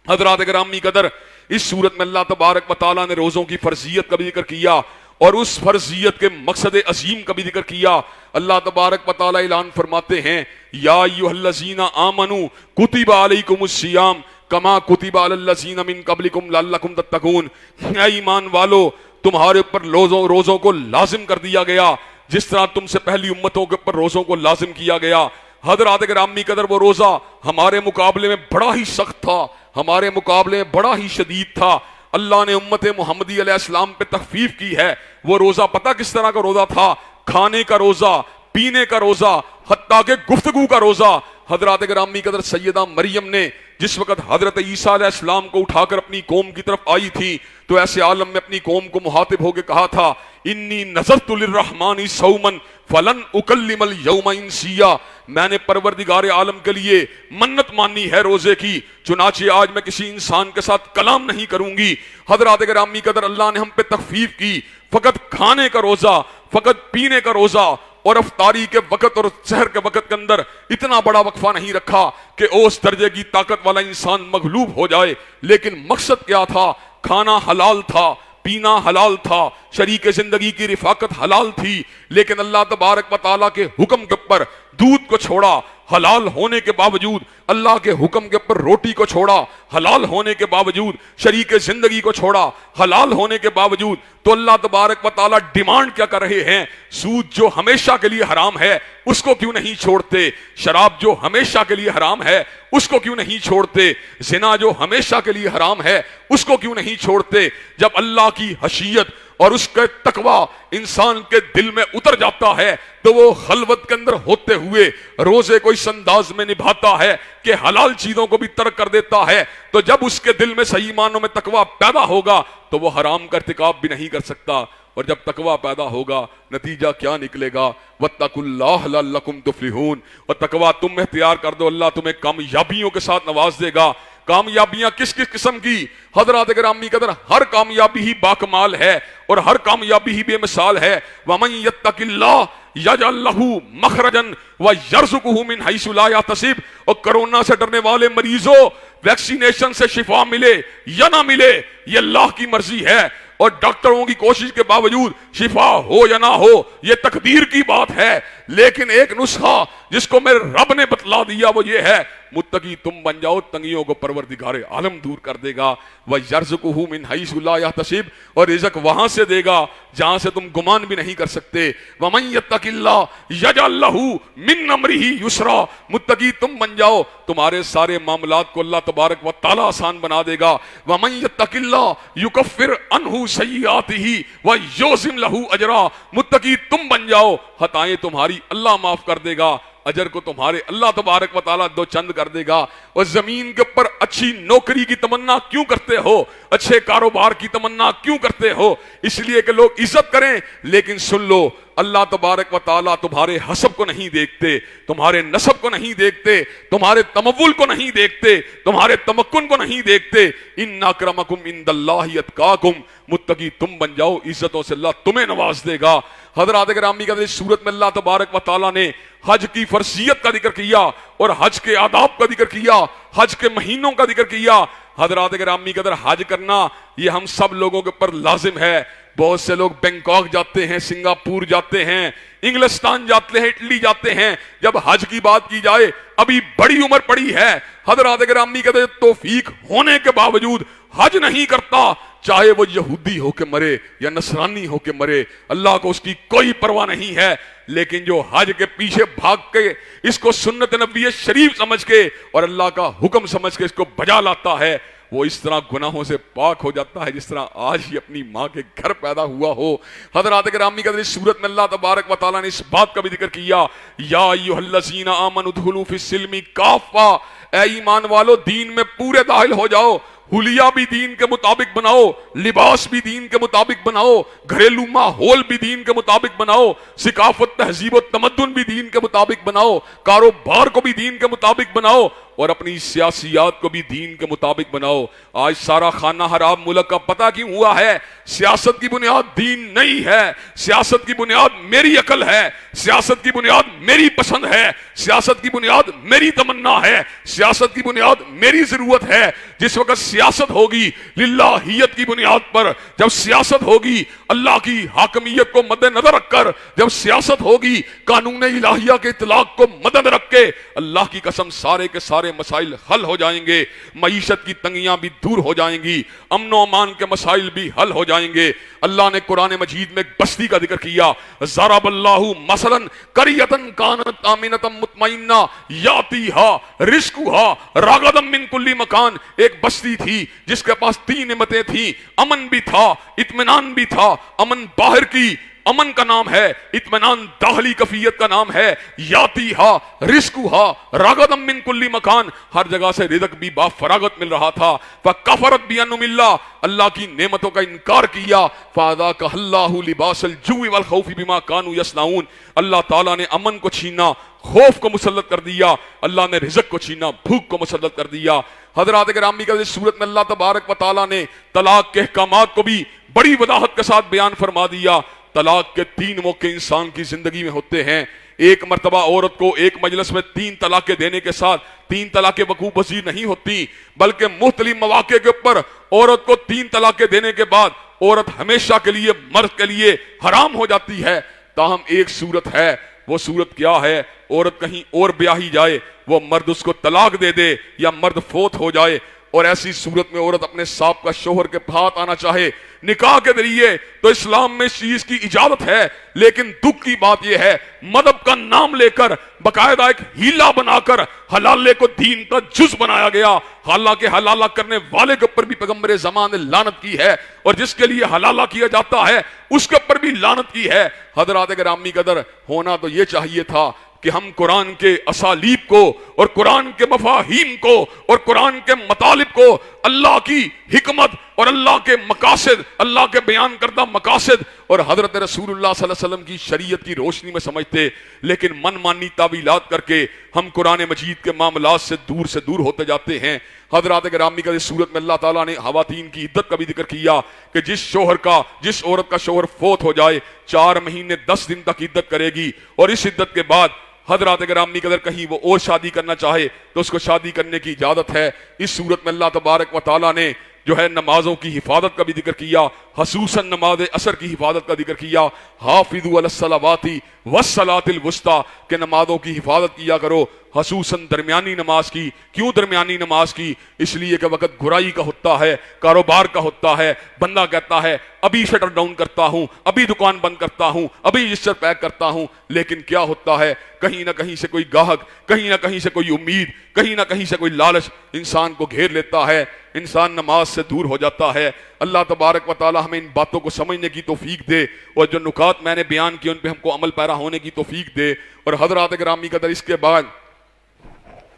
हजरात गिरामी कदर इस सूरत में अल्लाह तबारक व तआला ने रोजों की फर्जियत का भी जिक्र किया और उस फर्जियत के मकसद अजीम का भी जिक्र किया। अल्लाह तबारक व तआला ऐलान फरमाते हैं, या अय्युहल्लज़ीना आमनू कुतिबा अलैकुमुस्सियाम कमा कुतिबा अलल्लज़ीना मिन क़ब्लिकुम लअल्लकुम तत्तकून, ऐ ईमान वालो तुम्हारे ऊपर रोजों को लाजिम कर दिया गया जिस तरह तुमसे पहली उम्मतों के ऊपर रोजों को लाजिम किया गया। हजरात गिरामी कदर वो रोजा हमारे मुकाबले में बड़ा ही सख्त था, हमारे मुकाबले में बड़ा ही शदीद था। अल्लाह ने उम्मत मोहम्मदी अलैहिस्सलाम पे तखफीफ की है। वो रोजा पता किस तरह का रोजा था? खाने का रोजा, पीने का रोजा, हत्ता के गुफ्तगू का रोजा। हजरात गिरामी कदर सैयदा मरियम ने जिस वक्त हजरत ईसा अलैहिस्सलाम को उठाकर अपनी कौम की तरफ आई थी तो ऐसे आलम में अपनी कौम को मुहातिब होकर कहा था, इन्नी नज़रतु लिर्रहमानी सौमन फलन उकल्लिमल यौमा इंसिया, मैंने परवरदिगार आलम के लिए मन्नत मानी है रोजे की, चुनाचे आज मैं किसी इंसान के साथ कलाम नहीं करूंगी। हजरात गिरामी कदर, अल्लाह ने हम पे तखफीफ की, फकत खाने का रोजा, फकत पीने का रोजा और अफ्तारी के वक्त और सहर के वक्त के अंदर इतना बड़ा वक्फा नहीं रखा कि उस दर्जे की ताकत वाला इंसान मगलूब हो जाए। लेकिन मकसद क्या था? खाना हलाल था, पीना हलाल था, शरीके जिंदगी की रिफाकत हलाल थी। लेकिन अल्लाह तबारक व तआला के हुक्म के ऊपर दूध को छोड़ा, हलाल होने के बावजूद अल्लाह के हुक्म के ऊपर रोटी को छोड़ा, हलाल होने के बावजूद शरीके जिंदगी को छोड़ा, हलाल होने के बावजूद। तो अल्लाह तबारक व तआला डिमांड क्या कर रहे हैं? सूद जो हमेशा के लिए हराम है उसको क्यों नहीं छोड़ते? शराब जो हमेशा के लिए हराम है उसको क्यों नहीं छोड़ते? जिना जो हमेशा के लिए हराम है उसको क्यों नहीं छोड़ते? जब अल्लाह की हशीयत और उसका तकवा इंसान के दिल में उतर जाता है तो वो खलवत के अंदर होते हुए रोजे को इस अंदाज में निभाता है कि हलाल चीजों को भी तर्क कर देता है। तो जब उसके दिल में सही मानों में तकवा पैदा होगा तो वो हराम का इर्तिकाब भी नहीं कर सकता। और जब तकवा पैदा होगा नतीजा क्या निकलेगा? वत्तकुल्लाह लअल्लकुम तुफ्लिहून, और तकवा तुम इख्तियार कर दो, अल्लाह तुम्हें कामयाबियों के साथ नवाज देगा। कामयाबियां किस किस किस्म की? हजरात गिरामी कदर, हर कामयाबी ही बाकमाल है और हर कामयाबी ही बेमिसाल है। वमन यत्तकिल्लाह यजअल लहू मखरजन व यरज़ुकुहु मिन हैसु ला यहतसिब, और कोरोना से डरने वाले मरीजों, वैक्सीनेशन से शिफा मिले या ना मिले ये अल्लाह की मर्जी है, और डॉक्टरों की कोशिश के बावजूद शिफा हो या ना हो ये तकदीर की बात है। लेकिन एक नुस्खा जिसको मेरे रब ने बतला दिया वो ये है, मुत्तकी तुम बन जाओ, तंगियों को परवरदिगार आलम दूर कर देगा। वह यर्ज़ुकुहु मिन हैसु ला यहतसिब, और रिज़्क़ वहां से देगा जहां से तुम गुमान भी नहीं कर सकते। वमन यत्तकिल्लाह यजअल लहू मिन अमरिही युसरा, मुत्तकी तुम बन जाओ, तुम्हारे सारे मामलात को अल्लाह तबारक व तआला आसान बना देगा। वमन यत्तकिल्लाह युकफ्फिर अन्हु सय्यिआतिही व युज़िम लहू अजरा, मुत्तकी तुम बन जाओ, खताएं तुम्हारी अल्लाह माफ कर देगा, अजर को तुम्हारे अल्लाह तबारक व तआला दो चंद कर देगा। और जमीन के ऊपर अच्छी नौकरी की तमन्ना क्यों करते हो? अच्छे कारोबार की तमन्ना क्यों करते हो? इसलिए कि लोग इज्जत करें। लेकिन सुन लो, अल्लाह तबारक व तआला तुम्हारे हसब को नहीं देखते, तुम्हारे नसब को नहीं देखते, तुम्हारे तमव्वुल को नहीं देखते, तुम्हारे तमक्कुन को नहीं देखते। इन्ना अक्रमकुम इंदल्लाहि अत्काकुम, मुत्तकी तुम बन जाओ, इज्जतों से अल्लाह तुम्हें नवाज देगा। हज़रात गिरामी का सूरत में अल्लाह तबारक व तआला ने हज की फर्जियत का जिक्र किया और हज के आदाब का जिक्र किया, हज के महीनों का जिक्र किया। हज़रात गिरामी कदर, हज करना ये हम सब लोगों के ऊपर लाजिम है। बहुत से लोग बैंकॉक जाते हैं, सिंगापुर जाते हैं, इंग्लिस्तान जाते हैं, इटली जाते हैं। जब हज की बात की जाए, अभी बड़ी उम्र पड़ी है, हज़रात गिरामी कदर तौफीक होने के बावजूद हज नहीं करता, चाहे वो यहूदी होके मरे या नसरानी होके मरे, अल्लाह को उसकी कोई परवाह नहीं है। लेकिन जो हज के पीछे भाग के इसको सुन्नत नबी शरीफ समझ के और अल्लाह का हुक्म समझ के इसको बजा लाता है, वो इस तरह गुनाहों से पाक हो जाता है जिस तरह आज ही अपनी माँ के घर पैदा हुआ हो। हज़रात गिरामी का सूरत में अल्लाह तबारक व तआला ने इस बात का भी जिक्र किया, या अय्युहल्लज़ीना आमनु उदखुलू फिस्सिल्मी काफ़ा, ऐ ईमान वालो दीन में पूरे दाखिल हो जाओ। हुलिया भी दीन के मुताबिक बनाओ, लिबास भी दीन के मुताबिक बनाओ, घरेलू माहौल भी दीन के मुताबिक बनाओ, सिकाफत तहजीब और तमद्दुन भी दीन के मुताबिक बनाओ, कारोबार को भी दीन के मुताबिक बनाओ और अपनी सियासियात को भी दीन के मुताबिक बनाओ। आज सारा खाना हराम मुल्क का पता क्यों हुआ है? सियासत की बुनियाद दीन नहीं है, सियासत की बुनियाद मेरी अकल है, सियासत की बुनियाद मेरी पसंद है, सियासत की बुनियाद मेरी तमन्ना है, सियासत की बुनियाद मेरी जरूरत है। जिस वक्त सियासत होगी लिल्लाहियत की बुनियाद पर, जब सियासत होगी अल्लाह की हाकमियत को मद्देनजर रखकर, जब सियासत होगी कानून इलाहिया के इतलाक को मद्देनजर रख के, अल्लाह की कसम सारे के सारे मसाइल हल हो जाएंगे। मईशत की तंगियां भी दूर हो जाएंगी, अमनो अमान के मसाइल भी हल हो जाएंगे। अल्लाह ने कुरान मजीद में एक बस्ती का जिक्र किया, ज़रबल्लाहु मसलन करियतन कानत आमिनतम मुतमइन्ना यातीहा रिज़्कुहा रागदम मिन कुल्ली मकान। एक बस्ती थी जिसके पास तीन नेमतें थी, अमन भी था, इत्मीनान भी था। अमन बाहर की अमन का नाम है, इत्मीनान दाखिली कफियत का नाम है, याती हा रिस्कु हा रागदम मिन कुल्ली मकान, हर जगह से रिज़्क़ भी बाफरागत मिल रहा था। फकफरत भी अन्नुमिल्ला, अल्लाह की नेमतों का इनकार किया। फादा कहल्लाहु लिबासल जुई वल खौफी बिमा कानू यसनाउन, अल्लाह ताला ने अमन को छीना, खौफ को मुसल्लत कर दिया, अल्लाह ने रिज़्क़ को छीना, भूख को मुसल्लत कर दिया। हज़रात गिरामी का इस सूरत में अल्लाह तबारक व तआला ने तलाक के अहकामात को भी बड़ी वदाहत के साथ बयान फरमा दिया। तलाक के 3 मौके इंसान की जिंदगी में होते हैं। एक मर्तबा औरत को एक मजलिस में 3 तलाक़ें देने के साथ 3 तलाक़ें वकूफ़ पज़ीर नहीं होती, बल्कि मुख्तलिफ मौक़े के ऊपर औरत को 3 तलाक़ें देने के बाद औरत हमेशा के लिए मर्द के लिए हराम हो जाती है। ताहम एक सूरत है, वो सूरत क्या है? औरत कहीं और ब्याही जाए, वो मर्द उसको तलाक दे दे या मर्द फोत हो जाए, और ऐसी सूरत में औरत अपने साबिक़ा शोहर के हाथ आना चाहे निकाह के जरिए, तो इस्लाम में इस चीज की इजाजत है। लेकिन दुख की बात यह है, मदहब का नाम लेकर बाकायदा एक हीला बनाकर हलाले को दीन का जुज बनाया गया। हालांकि हलाला करने वाले के ऊपर भी पैगंबर ज़मान ने लानत की है, और जिसके लिए हलाला किया जाता है उसके ऊपर भी लानत की है। हज़रात गिरामी कदर, होना तो ये चाहिए था कि हम कुरान के असालीब को और कुरान के मफाहीम को और कुरान के मतालिब को, अल्लाह की हिकमत और अल्लाह के मकासद, अल्लाह के बयान करदा मकासद और हजरत रसूलुल्लाह सल्लल्लाहु अलैहि वसल्लम की शरीयत की रोशनी में समझते। लेकिन मनमानी तावीलात करके हम कुरान मजीद के मामलात से दूर होते जाते हैं। हजरात गिरामी का इस सूरत में अल्लाह ताला ने खवातीन की इद्दत का भी जिक्र किया कि जिस औरत का शोहर फोत हो जाए 4 महीने 10 दिन तक इद्दत करेगी, और इस इद्दत के बाद हजरात गिरामी कदर कहीं वो और शादी करना चाहे तो उसको शादी करने की इजाजत है। इस सूरत में अल्लाह तबारक व तआला ने जो है नमाजों की हिफाजत का भी जिक्र किया, खसूसन नमाज असर की हिफाजत का जिक्र किया। हाफिज़ू अलस्सलावाति वस्सलातिल वुस्ता, के नमाजों की हिफाजत किया करो, खसूसन दरमियानी नमाज की। क्यों दरमियानी नमाज की? इसलिए कि वक़्त गुराई का होता है, कारोबार का होता है, बंदा कहता है अभी शटर डाउन करता हूं, अभी दुकान बंद करता हूं, अभी रजिस्टर पैक करता हूं, लेकिन क्या होता है, कहीं ना कहीं से कोई गाहक, कहीं ना कहीं से कोई उम्मीद, कहीं ना कहीं से कोई लालच इंसान को घेर लेता है, इंसान नमाज से दूर हो जाता है। अल्लाह तबारक व तआला हमें इन बातों को समझने की तौफीक दे, और जो नुकात मैंने बयान किए उन पे हमको अमल पैरा होने की तौफीक दे। और हजरात गिरामी कदर, इसके बाद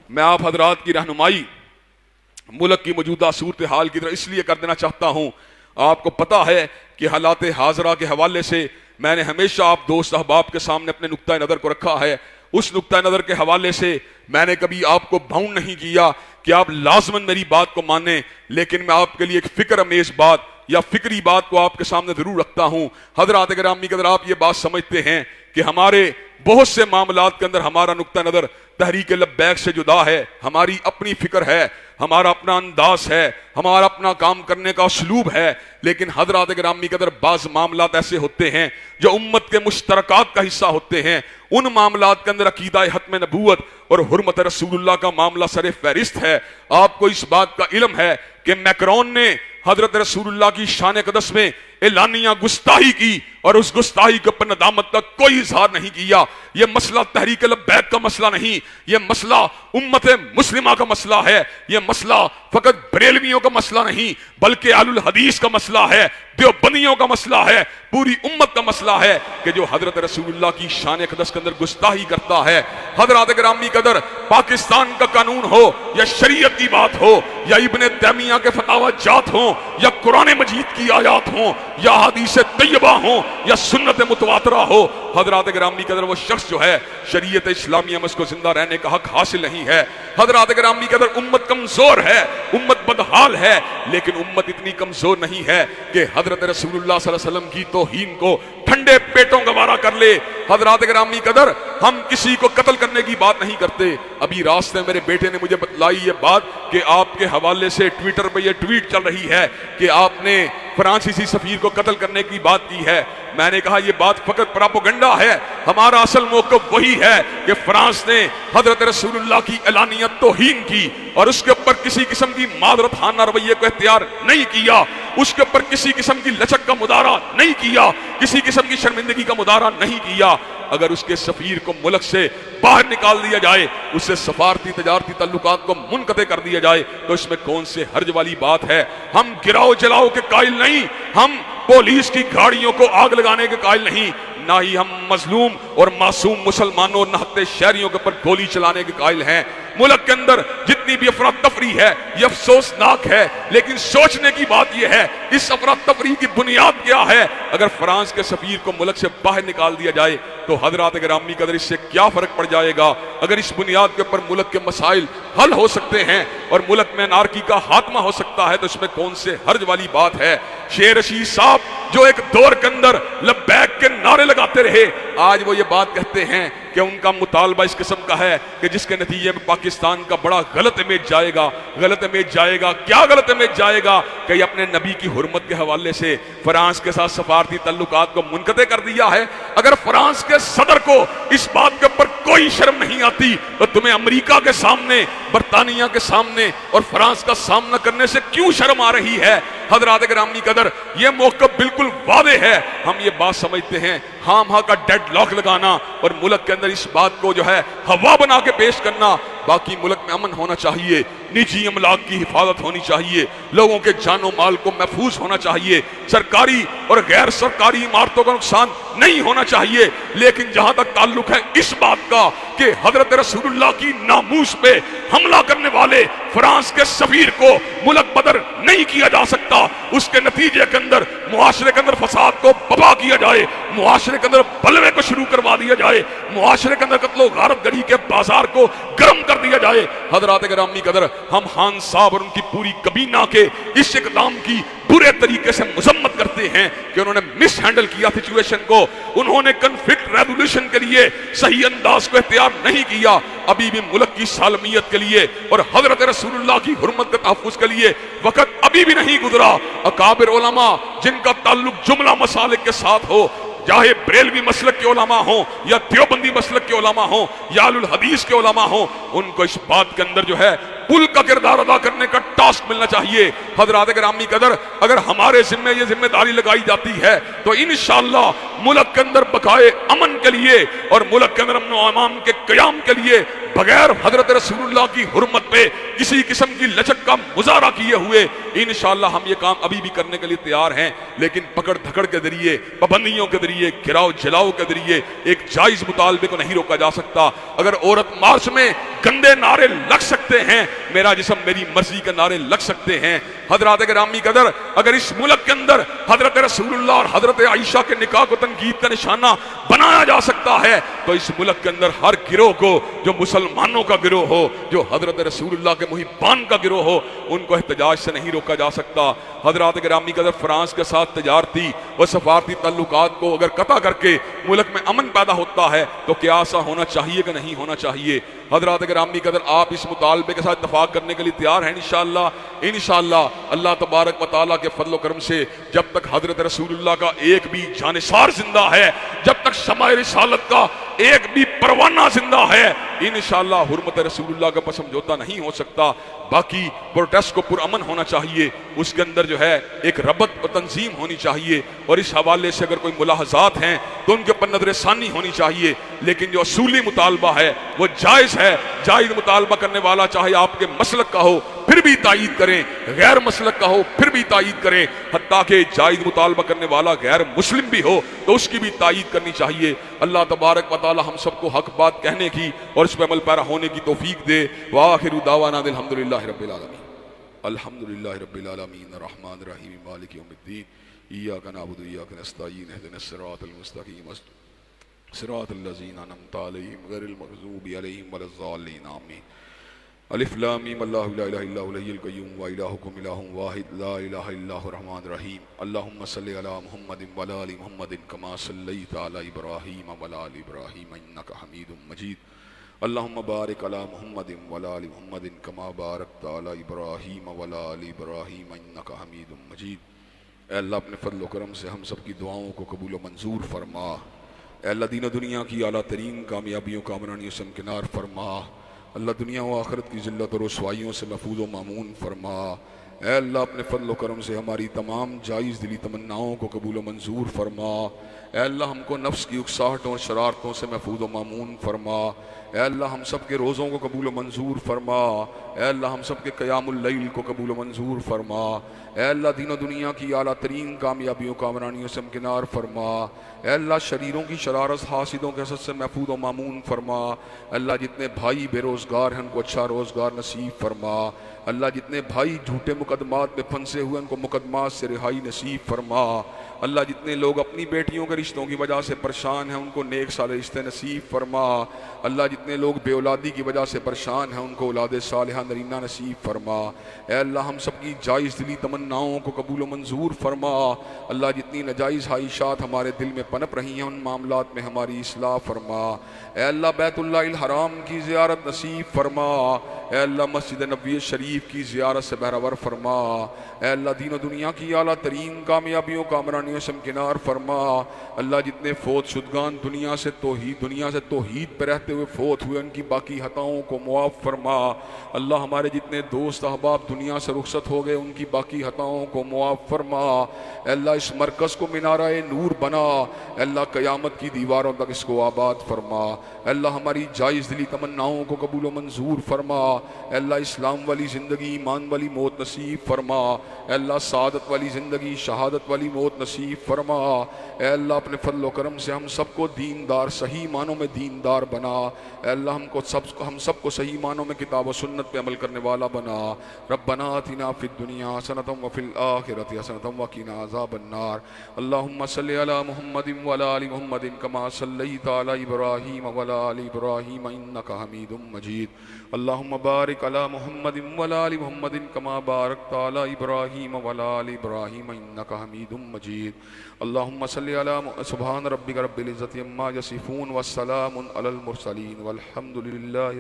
मैं आप हजरात की रहनुमाई मुल्क की मौजूदा सूरत हाल की तरह इसलिए कर देना चाहता हूँ। आपको पता है कि हालात हाजरा के हवाले से मैंने हमेशा आप दोस्त अहबाब के सामने अपने नुक्ता नज़र को रखा है। उस नुक्ता नज़र के हवाले से मैंने कभी आपको बाउंड नहीं किया कि आप लाजमन मेरी बात को माने, लेकिन मैं आपके लिए एक फिक्र अमेज बात या फिक्री बात को आपके सामने जरूर रखता हूँ। हजरात गिरामी कदर, आप ये बात समझते हैं कि हमारे बहुत से मामलात के अंदर हमारा नुक्ता नज़र तहरीक लब्बैक से जुदा है, हमारी अपनी फिक्र है, हमारा अपना अंदाज है, हमारा अपना काम करने का उसलूब है। लेकिन हजरात गिरामी कदर, बाज़ मामलात ऐसे होते हैं जो उम्मत के मुश्तरकात का हिस्सा होते हैं। उन मामलात के अंदर अकीदा हत्म नबूवत और हुर्मत रसूलुल्लाह का मामला सरे फहरिस्त है। आपको इस बात का इल्म है कि मैक्रोन ने हजरत रसूलुल्लाह की शान कदस में एलानिया गुस्ताही की, और उस गुस्ताही के ऊपर नदामत का कोई इजहार नहीं किया। यह मसला तहरीक लब्बैक का मसला नहीं, यह मसला उम्मत मुस्लिमा का मसला है। यह मसला फकत बरेलवियों का मसला नहीं, बल्कि अहलुल हदीस का मसला है, देवबंदियों का मसला है, पूरी उम्मत का मसला है कि जो हजरत रसूलुल्लाह की शान कदस के अंदर गुस्ताही करता है। हजरत गिरामी कदर, पाकिस्तान का कानून हो या शरीयत की बात हो या इब्ने तैमिया के फतावा जात हो या कुरान मजीद की आयात हो या हदीस तैयबा हो या सुन्नत मुतवातरा हो, हजरत गिरामी कदर वो शख्स जो है शरीयत इस्लामिया में उसको जिंदा रहने का हक हासिल नहीं है। हजरत गिरामी कदर, उम्मत कमजोर है, उम्मत बदहाल है, लेकिन उम्मत इतनी कमजोर नहीं है कि हजरत रसूलुल्लाह सल्लल्लाहु अलैहि वसल्लम की तौहीन को ठंडे पेटों गवारा कर ले। हजरत गिरामी कदर, हम किसी को कत्ल करने की बात नहीं करते। अभी रास्ते मेरे बेटे ने मुझे बतलाई ये बात कि आपके हवाले से ट्विटर पे ये ट्वीट चल रही है कि आपने फ्रांसीसी सफीर को कत्ल करने की बात की है। मैंने कहा यह बात फकत प्रोपेगेंडा है, हमारा असल मौक़िफ़ वही है कि फ्रांस ने हजरत रसूलुल्लाह की एलानियत तौहीन की और उसके ऊपर किसी किस्म की मादरत खाना रवैये को इख्तियार नहीं किया, उसके ऊपर किसी किस्म की लचक का मुदारा नहीं किया, किसी किस्म की शर्मिंदगी का मुदारा नहीं किया। अगर उसके सफीर को मुल्क से बाहर निकाल दिया जाए, उससे सफारती तजारती ताल्लुकात को मुनक़ते कर दिया जाए, तो इसमें कौन से हर्ज वाली बात है। हम गिराओ जलाओ के कायल नहीं, हम पुलिस की गाड़ियों को आग लगाने के कायल नहीं, ना ही हम मजलूम और मासूम मुसलमानों और नहते शहरियों के ऊपर गोली चलाने के कायल हैं। मुल्क के अंदर जितनी भी अफरा तफरी है ये अफसोसनाक है, लेकिन सोचने की बात यह है इस अफरा तफरी की बुनियाद क्या है। अगर फ्रांस के सफीर को मुल्क से बाहर निकाल दिया जाए तो हजरात गिरामी कदर इससे क्या फर्क पड़ जाएगा। अगर इस बुनियाद के ऊपर मुल्क के मसाइल हल हो सकते हैं और मुल्क में अनारकी का खात्मा हो सकता है तो इसमें कौन से हर्ज वाली बात है। शेर रशीद साहब जो एक दौर के अंदर लब्बैक के नारे लगाते रहे, आज वो ये बात कहते हैं कि उनका मुतालबा इस किस्म का है कि जिसके नतीजे में पाकिस्तान का बड़ा गलत इमेज जाएगा। गलत इमेज जाएगा, क्या गलत इमेज जाएगा कि ये अपने नबी की हुर्मत के हवाले से फ्रांस के साथ सफारती ताल्लुकात को मुनक़ते कर दिया है। अगर फ्रांस के सदर को इस बात के ऊपर कोई शर्म नहीं आती तो तुम्हें अमेरिका के सामने, बरतानिया के सामने और फ्रांस का सामना करने से क्यों शर्म आ रही है। हजरात गिरामी कदर ये मौक़िफ़ बिल्कुल वादे है। हम ये बात समझते हैं हां का डेड लॉक लगाना और मुल्क के अंदर इस बात को जो है हवा बना के पेश करना, बाकी मुल्क में अमन होना चाहिए, निजी अमलाक की हिफाजत होनी चाहिए, लोगों के जानो माल को महफूज होना चाहिए, सरकारी और गैर सरकारी इमारतों का नुकसान नहीं होना चाहिए। लेकिन जहां तक ताल्लुक है इस बात का कि हजरत रसूलुल्लाह की नामूस पे हमला करने वाले फ्रांस के सफीर को मुल्क बदर नहीं किया जा सकता, उसके नतीजे के अंदर मुआशरे के अंदर फसाद को बर्पा किया जाए, मुआशरे के अंदर बलवे को शुरू करवा दिया जाए, मुआशरे के अंदर कत्लो गारत गढ़ी के बाजार को गर्म कर दिया जाए। हजरात गिरामी कदर हम खान साहब और उनकी पूरी कबीना के इस इक़दाम की बुरे तरीके से मजम्मत करते हैं कि उन्होंने मिस हैंडल किया सिचुएशन को, उन्होंने कन्फ्लिक्ट रेजोल्यूशन के लिए सही अंदाज को इख्तियार नहीं किया। अभी भी मुल्क की सालमियत के लिए और हजरत रसूलुल्लाह की हुर्मत के तहफ़्फ़ुज़ के लिए वक़्त अभी भी नहीं गुजरा। अकाबिर उलमा जिनका ताल्लुक जुमला मसालिक के साथ हो, चाहे बरेलवी मसलक के उलमा हो या देवबंदी मसलक के उलमा हो या अहलुल हदीस के उलमा हो, उनको इस बात के अंदर जो है पुल का किरदार अदा करने का टास्क मिलना चाहिए। हजरात गिरामी कदर अगर हमारे जिम्मे ये जिम्मेदारी लगाई जाती है तो इंशाअल्लाह मुल्क के अंदर बकाए अमन के लिए और मुल्क के अंदर अमन व अमान के क़याम के लिए बगैर हजरत रसूलुल्लाह की हुर्मत पे किसी किस्म की लचक का मुजाहरा किए हुए इंशाअल्लाह हम ये काम अभी भी करने के लिए तैयार हैं। लेकिन पकड़ धकड़ के जरिए, पाबंदियों के जरिए, गिराव जलाओ के जरिए एक जायज मुतालबे को नहीं रोका जा सकता। अगर औरत मार्च में गंदे नारे लग सकते हैं, मेरा जिस्म मेरी मर्जी के नारे लग सकते हैं। हजरात गिरामी कदर अगर इस मुल्क के अंदर हजरत रसूलुल्लाह और हजरत आयशा के निकाह को तनकीद का निशाना बनाया जा सकता है तो इस मुल्क के अंदर हर गिरोह को, जो मुसलमानों का गिरोह हो, जो हजरत रसूलुल्लाह के मुहिब्बान का गिरोह हो, उनको एहतजाज से नहीं रोका जा सकता। हजरात गिरामी कदर फ्रांस के साथ तजारती व सफारती ताल्लुकात को अगर कता करके मुल्क में अमन पैदा होता है तो क्या ऐसा होना चाहिए कि नहीं होना चाहिए। हजरात गिरामी कदर आप इस मुतालबे के साथ इत्तफाक करने के लिए तैयार हैं इंशाअल्लाह। इंशाअल्लाह अल्लाह तबारक व तआला के फजल व करम से जब तक हजरत रसूलुल्लाह का एक भी जानिसार जिंदा है, जब तक शमाए रिसालत का एक भी परवाना जिंदा है, इंशाअल्लाह हुर्मत रसूलुल्लाह का समझौता नहीं हो सकता। बाकी प्रोटेस्ट को पुरअमन होना चाहिए, उसके अंदर जो है एक रबत और तंजीम होनी चाहिए और इस हवाले से अगर कोई मुलाहजात हैं तो उनके ऊपर नजर सानी होनी चाहिए। लेकिन जो असूली मुतालबा है वो जायज़ है। जायज़ मुतालबा करने वाला चाहे आपके मसलक का हो फिर भी तायीद करें, गैर मसलक का हो फिर भी तायीद करें, हत्ता कि जायज़ मुतालबा करने वाला गैर मुस्लिम भी हो तो उसकी भी तायीद करनी चाहिए। अल्लाह तबारक व तआला हम सबको हक बात कहने की और इस पर अमल पैरा होने की तौफीक दे। व आखिरु दावाना अल्हम्दुलिल्लाहि रब्बिल आलमीन। अल्हम्दुलिल्लाहि रब्बिल आलमीन अर्रहमानिर रहीम मालिकि यौमिद्दीन इय्याका नअबुदु व इय्याका नस्तईन इहदिनस सिरातल मुस्तकीम सिरातल लज़ीना अनअमता अलैहिम गैरिल मग़ज़ूबि अलैहिम वलज़्ज़ालिन आमीन। अलिफ लाम मीम अल्लाहु ला इलाहा इल्ला हुवल हय्युल क़य्यूम व इलाहुकुम इलाहुन वाहिद ला इलाहा इल्ला हुवर रहमानिर रहीम। अल्लाहुम्मा सल्लि अला मुहम्मदिन व अला आलि मुहम्मदिन कमा सल्लैता अला इब्राहीम व अला आलि इब्राहीम इन्नका हमीदुम मजीद। अल्लाहुम्मा बारिक अला मुहम्मदिन व अला आलि मुहम्मदिन कमा बारकता अला इब्राहीम व अला आलि इब्राहीम इन्नका हमीदुम मजीद। ऐ अल्लाह अपने फजल व करम से हम सब की दुआओं को कबूल व मंजूर फरमा। ऐ अल्लाह दीन दुनिया की आला तरीन कामयाबियों का अमरानियों से हमकिनार फरमा। अल्लाह दुनिया व आखिरत की ज़िल्लत और रुसवाइयों से महफूज़ व मामून फरमा। ऐ अल्लाह अपने फजल करम से हमारी तमाम जायज़ दिली तमन्नाओं को कबूल मंजूर फरमा। ऐ अल्लाह हमको नफ्स की उकसाहटों और शरारतों से महफूज व मामून फरमा। ऐ अल्लाह हम सब के रोज़ों को कबूल मंजूर फरमा। ऐ अल्लाह हम सब के क़यामुल लैल को कबूल मंजूर फरमा। ऐ अल्लाह दीन दुनिया की आला तरीन कामयाबियों कामरानियों से हमकिनार फरमा। ऐ अल्लाह शरीरों की शरारत हासिदों के हसद से महफूज व मामून फरमा। अल्लाह जितने भाई बेरोज़गार हैं उनको अच्छा रोज़गार नसीब फरमा। अल्लाह जितने भाई झूठे मुकदमात में फंसे हुए उनको मुकदमात से रिहाई नसीब फरमा। अल्लाह जितने लोग अपनी बेटियों के रिश्तों की वजह से परेशान हैं उनको नेक साले रिश्ते नसीब फरमा। अल्लाह जितने लोग बेऔलादी की वजह से परेशान हैं उनको औलाद सालिहा नरीना नसीब फरमा। ऐ अल्लाह हम सब की जायज़ दिली तमन्नाओं को कबूल मंजूर फरमा। अल्लाह जितनी नजायज़ ख्वाहिशात हमारे दिल में पनप रही हैं उन मामलात में हमारी इस्लाह फरमा। ऐ अल्लाह बैतुल्लाहिल हराम की ज़ियारत नसीब फरमा। ऐ अल्लाह मस्जिद नबवी शरीफ की ज़ियारत से बहरावर फरमा। ऐ अल्लाह दीन दुनिया की आला तरीन कामयाबियों कामरानियों से हमकिनार फरमा। अल्लाह जितने फ़ौत शुदगान दुनिया से तौहीद पर रहते हुए फ़ौत हुए उनकी बाकी हताओं को मुआफ़ फरमा। अल्लाह हमारे जितने दोस्त अहबाब दुनिया से रुखसत हो गए उनकी बाकी हताओं को मुआफ़ फरमा। अल्लाह इस मरकज़ को मिनारा नूर बना। अल्लाह क़यामत की दीवारों तक इसको आबाद फरमा। अल्लाह हमारी जायज़ दिली तमन्नाओं को कबूल मंजूर फरमा। अल्लाह इस्लाम वाली ज़िंदगी ईमान वाली मौत नसीब फरमा। अल्लाह सादत वाली ज़िंदगी शहादत वाली मौत नसीब फरमा। अल्लाह अपने फजल करम से हम सबको दीनदार सही मानों में दीनदार बना। अल्लाह हम सबको सही मानों में किताब व सुन्नत पे अमल करने वाला बना। रब्बना आतिना फिद दुनिया हसनतम व फिल आखिरति हसनतम व क़िना अज़ाबन्नार। अल्लाहुम्मा सल्लि अला मुहम्मदिन व अला आलि मुहम्मदिन कमा सल्लैता अला इब्राहीम व अला आलि इब्राहीम इन्नका हमीदुम मजीद। अल्लाहुम्मा बारिक अला मुहम्मदिन व अला आलि मुहम्मदिन कमा बारकता अला इब्राहीम व अला आलि इब्राहीम इन्नका हमीदुम मजीद। अल्लाहुम्मा सल्लि अला सुब्हान रब्बिका रब्बिल इज़्ज़ति अम्मा यसिफून व सलामुन अलल मुरसलीन वल्हम्दुलिल्लाहि